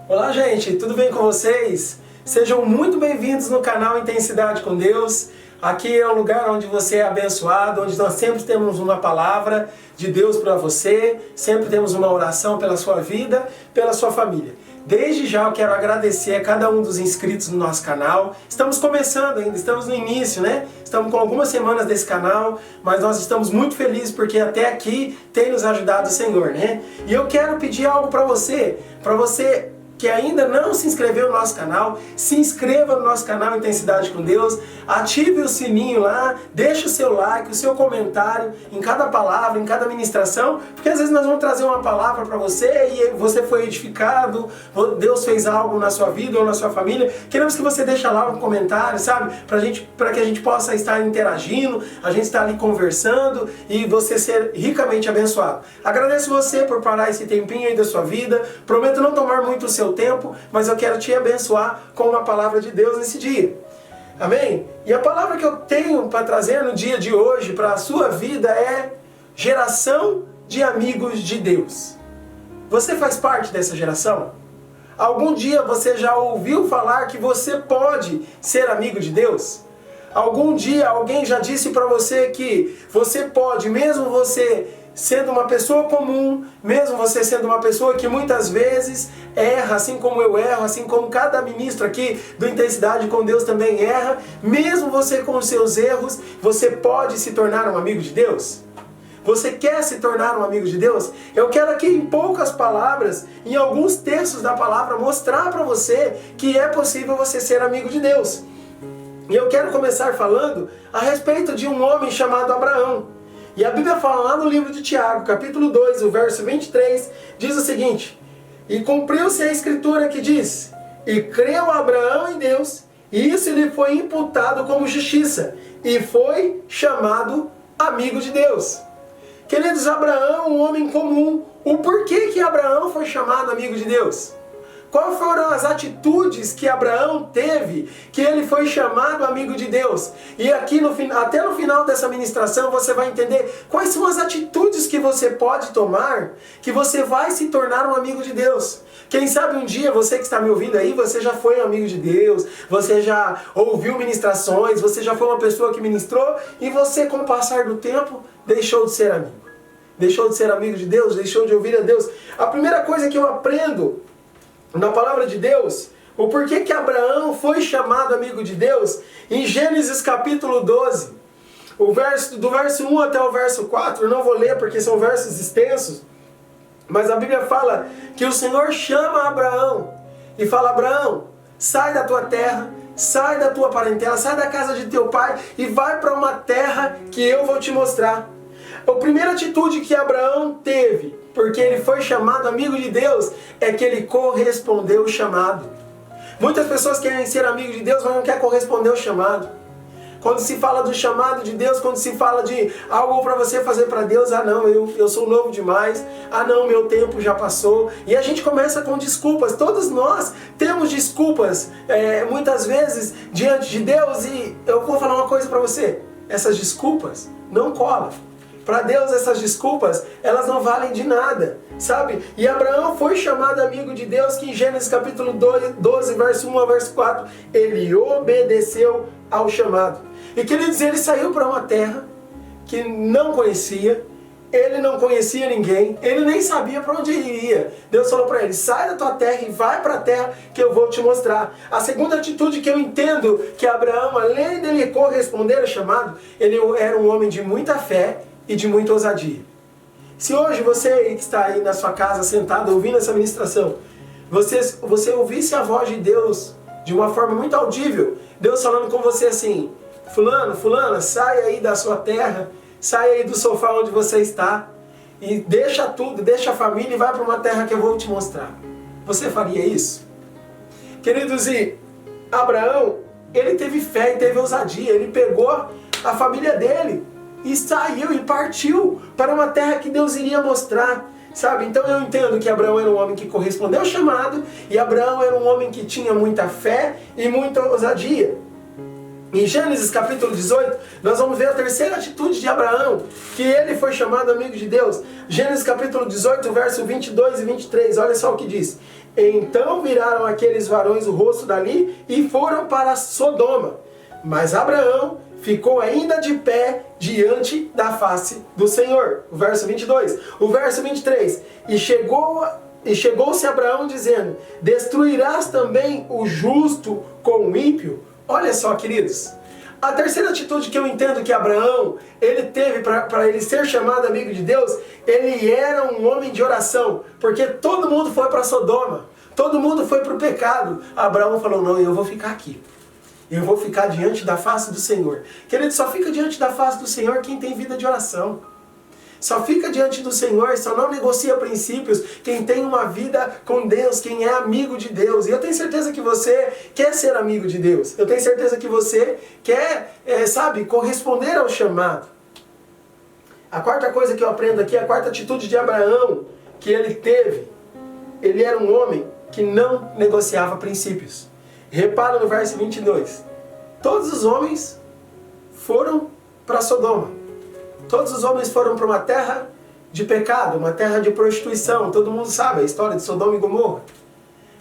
Olá, gente, tudo bem com vocês? Sejam muito bem-vindos no canal Intensidade com Deus. Aqui é um lugar onde você é abençoado, onde nós sempre temos uma palavra de Deus para você, sempre temos uma oração pela sua vida, pela sua família. Desde já eu quero agradecer a cada um dos inscritos no nosso canal. Estamos começando ainda, estamos no início, né? Estamos com algumas semanas desse canal, mas nós estamos muito felizes porque até aqui tem nos ajudado o Senhor, né? E eu quero pedir algo para você que ainda não se inscreveu no nosso canal, se inscreva no nosso canal Intensidade com Deus, ative o sininho lá, deixe o seu like, o seu comentário em cada palavra, em cada ministração, porque às vezes nós vamos trazer uma palavra para você e você foi edificado, Deus fez algo na sua vida ou na sua família. Queremos que você deixe lá um comentário, sabe? Para que a gente possa estar interagindo, a gente estar ali conversando e você ser ricamente abençoado. Agradeço você por parar esse tempinho aí da sua vida, prometo não tomar muito o seu tempo, mas eu quero te abençoar com uma palavra de Deus nesse dia. Amém? E a palavra que eu tenho para trazer no dia de hoje para a sua vida é geração de amigos de Deus. Você faz parte dessa geração? Algum dia você já ouviu falar que você pode ser amigo de Deus? Algum dia alguém já disse para você que você pode, mesmo você sendo uma pessoa comum, mesmo você sendo uma pessoa que muitas vezes erra, assim como eu erro, assim como cada ministro aqui do Intensidade com Deus também erra, mesmo você com os seus erros, você pode se tornar um amigo de Deus? Você quer se tornar um amigo de Deus? Eu quero aqui em poucas palavras, em alguns textos da palavra, mostrar para você que é possível você ser amigo de Deus. E eu quero começar falando a respeito de um homem chamado Abraão. E a Bíblia fala lá no livro de Tiago, capítulo 2, o verso 23, diz o seguinte: E cumpriu-se a escritura que diz, e creu Abraão em Deus, e isso lhe foi imputado como justiça, e foi chamado amigo de Deus. Queridos, Abraão, um homem comum. O porquê que Abraão foi chamado amigo de Deus? Quais foram as atitudes que Abraão teve que ele foi chamado amigo de Deus? E aqui até no final dessa ministração você vai entender quais são as atitudes que você pode tomar que você vai se tornar um amigo de Deus. Quem sabe um dia você que está me ouvindo aí, você já foi um amigo de Deus, você já ouviu ministrações, você já foi uma pessoa que ministrou e você, com o passar do tempo, deixou de ser amigo. Deixou de ser amigo de Deus, deixou de ouvir a Deus. A primeira coisa que eu aprendo na palavra de Deus, o porquê que Abraão foi chamado amigo de Deus, em Gênesis capítulo 12, do verso 1 até o verso 4, eu não vou ler porque são versos extensos, mas a Bíblia fala que o Senhor chama Abraão e fala: Abraão, sai da tua terra, sai da tua parentela, sai da casa de teu pai e vai para uma terra que eu vou te mostrar. A primeira atitude que Abraão teve, porque ele foi chamado amigo de Deus, é que ele correspondeu o chamado. Muitas pessoas querem ser amigos de Deus, mas não querem corresponder ao chamado. Quando se fala do chamado de Deus, quando se fala de algo para você fazer para Deus, ah não, eu sou novo demais, ah não, meu tempo já passou. E a gente começa com desculpas. Todos nós temos desculpas, muitas vezes, diante de Deus. E eu vou falar uma coisa para você, essas desculpas não colam. Para Deus essas desculpas, elas não valem de nada, sabe? E Abraão foi chamado amigo de Deus, que em Gênesis capítulo 12, verso 1 ao verso 4, ele obedeceu ao chamado. E queridos, ele saiu para uma terra que não conhecia, ele não conhecia ninguém, ele nem sabia para onde ele iria. Deus falou para ele: sai da tua terra e vai para a terra que eu vou te mostrar. A segunda atitude que eu entendo que Abraão, além dele corresponder ao chamado, ele era um homem de muita fé e de muita ousadia. Se hoje você que está aí na sua casa sentado ouvindo essa ministração, você ouvisse a voz de Deus de uma forma muito audível, Deus falando com você assim: fulano, fulana, sai aí da sua terra, sai aí do sofá onde você está e deixa tudo, deixa a família e vai para uma terra que eu vou te mostrar. Você faria isso? Queridos, e Abraão, ele teve fé e teve ousadia. Ele pegou a família dele e saiu e partiu para uma terra que Deus iria mostrar, sabe? Então eu entendo que Abraão era um homem que correspondeu ao chamado, e Abraão era um homem que tinha muita fé e muita ousadia. Em Gênesis capítulo 18, nós vamos ver a terceira atitude de Abraão, que ele foi chamado amigo de Deus. Gênesis capítulo 18, verso 22 e 23, olha só o que diz. Então viraram aqueles varões o rosto dali e foram para Sodoma. Mas Abraão ficou ainda de pé diante da face do Senhor. O verso 22. O verso 23. E chegou-se Abraão dizendo, destruirás também o justo com o ímpio? Olha só, queridos. A terceira atitude que eu entendo que Abraão, ele teve para ele ser chamado amigo de Deus, ele era um homem de oração, porque todo mundo foi para Sodoma, todo mundo foi para o pecado. Abraão falou, não, eu vou ficar aqui. Eu vou ficar diante da face do Senhor. Querido, só fica diante da face do Senhor quem tem vida de oração. Só fica diante do Senhor, só não negocia princípios quem tem uma vida com Deus, quem é amigo de Deus. E eu tenho certeza que você quer ser amigo de Deus. Eu tenho certeza que você quer, corresponder ao chamado. A quarta coisa que eu aprendo aqui, a quarta atitude de Abraão que ele teve, ele era um homem que não negociava princípios. Repara no verso 22. Todos os homens foram para Sodoma. Todos os homens foram para uma terra de pecado, uma terra de prostituição. Todo mundo sabe a história de Sodoma e Gomorra.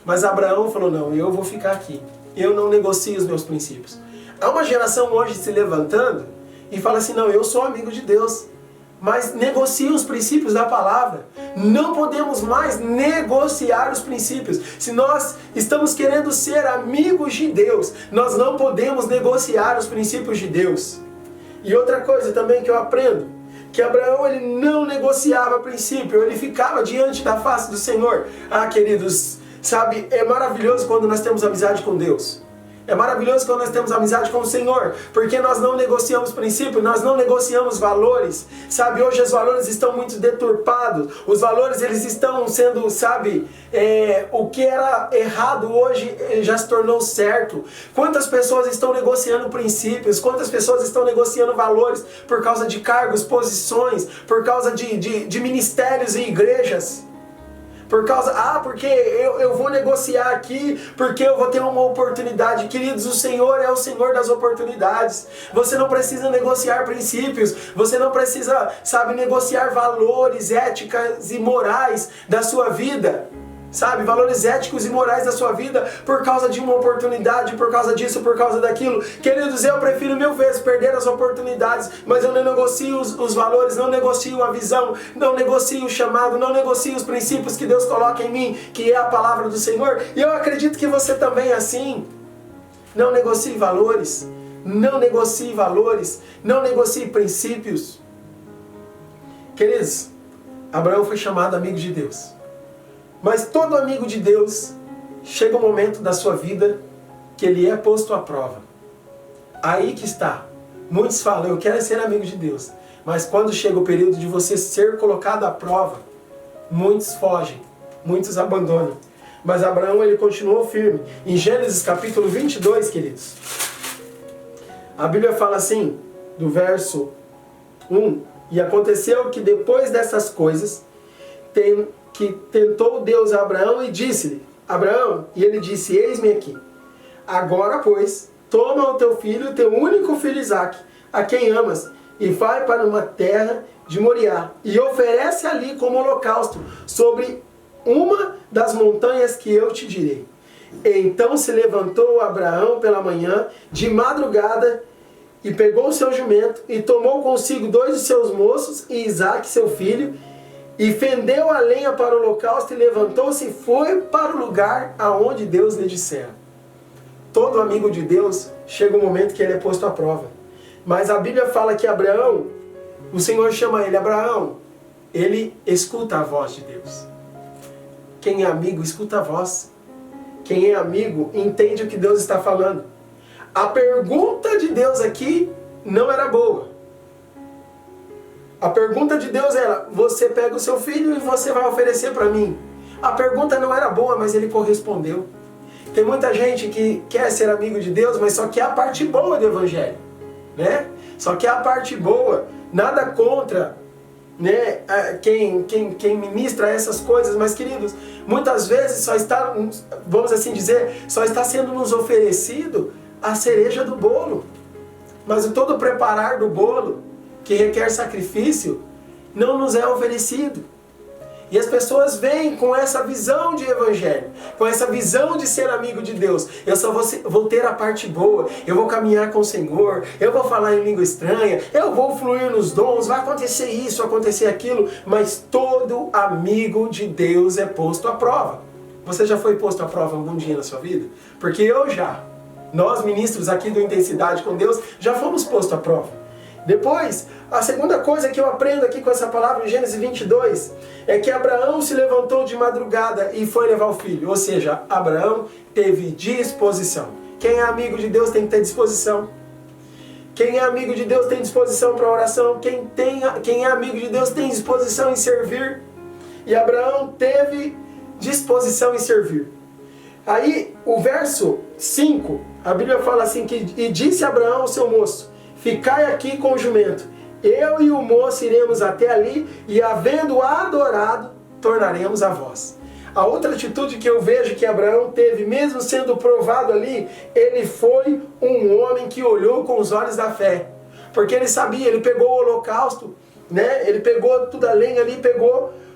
Mas Abraão falou, não, eu vou ficar aqui. Eu não negocio os meus princípios. Há uma geração hoje se levantando e fala assim, não, eu sou amigo de Deus. Mas negocia os princípios da palavra. Não podemos mais negociar os princípios. Se nós estamos querendo ser amigos de Deus, nós não podemos negociar os princípios de Deus. E outra coisa também que eu aprendo, que Abraão ele não negociava princípio, ele ficava diante da face do Senhor. Ah, queridos, sabe, é maravilhoso quando nós temos amizade com Deus. É maravilhoso quando nós temos amizade com o Senhor, porque nós não negociamos princípios, nós não negociamos valores. Sabe, hoje os valores estão muito deturpados, os valores eles estão sendo, o que era errado hoje já se tornou certo. Quantas pessoas estão negociando princípios, quantas pessoas estão negociando valores por causa de cargos, posições, por causa de ministérios e igrejas. Porque eu vou negociar aqui, porque eu vou ter uma oportunidade. Queridos, o Senhor é o Senhor das oportunidades. Você não precisa negociar princípios, você não precisa, negociar valores, éticas e morais da sua vida. Valores éticos e morais da sua vida por causa de uma oportunidade, por causa disso, por causa daquilo. Queridos, eu prefiro mil vezes perder as oportunidades, mas eu não negocio os valores, não negocio a visão, não negocio o chamado, não negocio os princípios que Deus coloca em mim, que é a palavra do Senhor. E eu acredito que você também é assim. Não negocie valores, não negocie valores, não negocie princípios. Queridos, Abraão foi chamado amigo de Deus. Mas todo amigo de Deus, chega um momento da sua vida que ele é posto à prova. Aí que está. Muitos falam, eu quero ser amigo de Deus. Mas quando chega o período de você ser colocado à prova, muitos fogem, muitos abandonam. Mas Abraão, ele continuou firme. Em Gênesis capítulo 22, queridos, a Bíblia fala assim, do verso 1, e aconteceu que depois dessas coisas, que tentou Deus a Abraão e disse-lhe, Abraão, e ele disse, eis-me aqui. Agora, pois, toma o teu filho, o teu único filho Isaque, a quem amas, e vai para uma terra de Moriá, e oferece ali como holocausto, sobre uma das montanhas que eu te direi. Então se levantou Abraão pela manhã, de madrugada, e pegou o seu jumento, e tomou consigo 2 de seus moços, e Isaque, seu filho, e fendeu a lenha para o holocausto, e levantou-se e foi para o lugar aonde Deus lhe dissera. Todo amigo de Deus, chega um momento que ele é posto à prova. Mas a Bíblia fala que Abraão, o Senhor chama ele, Abraão, ele escuta a voz de Deus. Quem é amigo, escuta a voz. Quem é amigo, entende o que Deus está falando. A pergunta de Deus aqui não era boa. A pergunta de Deus era, você pega o seu filho e você vai oferecer para mim. A pergunta não era boa, mas ele correspondeu. Tem muita gente que quer ser amigo de Deus, mas só quer a parte boa do Evangelho, né? Só quer a parte boa, nada contra, né, quem ministra essas coisas, mas queridos, muitas vezes só está, vamos assim dizer, só está sendo nos oferecido a cereja do bolo. mas o todo preparar do bolo, que requer sacrifício, não nos é oferecido. E as pessoas vêm com essa visão de evangelho, com essa visão de ser amigo de Deus. Eu só vou ter a parte boa, eu vou caminhar com o Senhor, eu vou falar em língua estranha, eu vou fluir nos dons, vai acontecer isso, acontecer aquilo, mas todo amigo de Deus é posto à prova. Você já foi posto à prova algum dia na sua vida? Porque eu já. Nós, ministros aqui do Intensidade com Deus, já fomos postos à prova. Depois, a segunda coisa que eu aprendo aqui com essa palavra em Gênesis 22 é que Abraão se levantou de madrugada e foi levar o filho. Ou seja, Abraão teve disposição. Quem é amigo de Deus tem que ter disposição. Quem é amigo de Deus tem disposição para oração. Quem é amigo de Deus tem disposição em servir. E Abraão teve disposição em servir. Aí, o verso 5, a Bíblia fala assim que e disse Abraão ao seu moço: ficai aqui com o jumento, eu e o moço iremos até ali, e havendo adorado, tornaremos a vós. A outra atitude que eu vejo que Abraão teve, mesmo sendo provado ali, ele foi um homem que olhou com os olhos da fé. Porque ele sabia, ele pegou o holocausto, né? Ele pegou toda a lenha ali,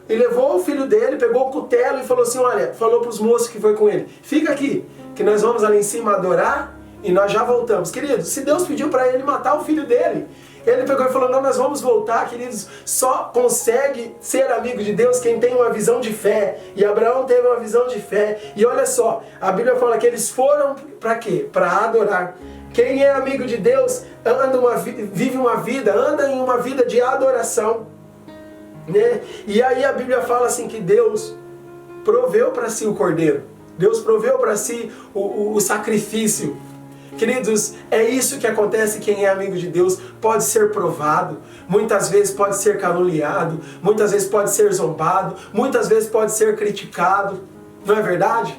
e levou o filho dele, pegou o cutelo e falou assim, olha, falou para os moços que foi com ele, fica aqui, que nós vamos ali em cima adorar, e nós já voltamos. Queridos, se Deus pediu para ele matar o filho dele, ele pegou e falou, não, nós vamos voltar, queridos. Só consegue ser amigo de Deus quem tem uma visão de fé. E Abraão teve uma visão de fé. E olha só, a Bíblia fala que eles foram para quê? Para adorar. Quem é amigo de Deus vive uma vida, anda em uma vida de adoração, né? E aí a Bíblia fala assim que Deus proveu para si o cordeiro. Deus proveu para si o sacrifício. Queridos, é isso que acontece. Quem é amigo de Deus pode ser provado, muitas vezes pode ser caluniado, muitas vezes pode ser zombado, muitas vezes pode ser criticado, não é verdade?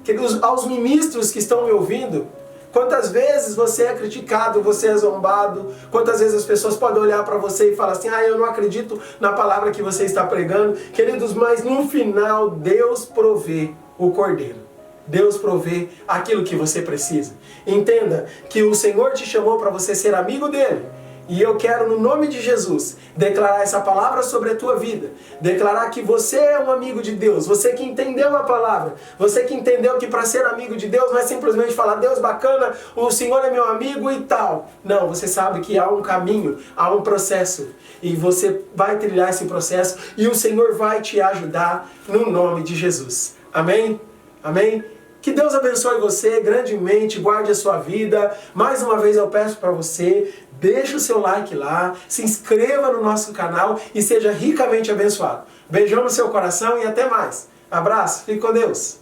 Queridos, aos ministros que estão me ouvindo, quantas vezes você é criticado, você é zombado, quantas vezes as pessoas podem olhar para você e falar assim, eu não acredito na palavra que você está pregando. Queridos, mas no final Deus provê o cordeiro. Deus provê aquilo que você precisa. Entenda que o Senhor te chamou para você ser amigo dele. E eu quero, no nome de Jesus, declarar essa palavra sobre a tua vida. Declarar que você é um amigo de Deus. Você que entendeu a palavra. Você que entendeu que para ser amigo de Deus não é simplesmente falar, Deus bacana, o Senhor é meu amigo e tal. Não, você sabe que há um caminho, há um processo. E você vai trilhar esse processo e o Senhor vai te ajudar no nome de Jesus. Amém? Amém? Que Deus abençoe você grandemente, guarde a sua vida. Mais uma vez eu peço para você, deixe o seu like lá, se inscreva no nosso canal e seja ricamente abençoado. Beijão no seu coração e até mais. Abraço, fique com Deus.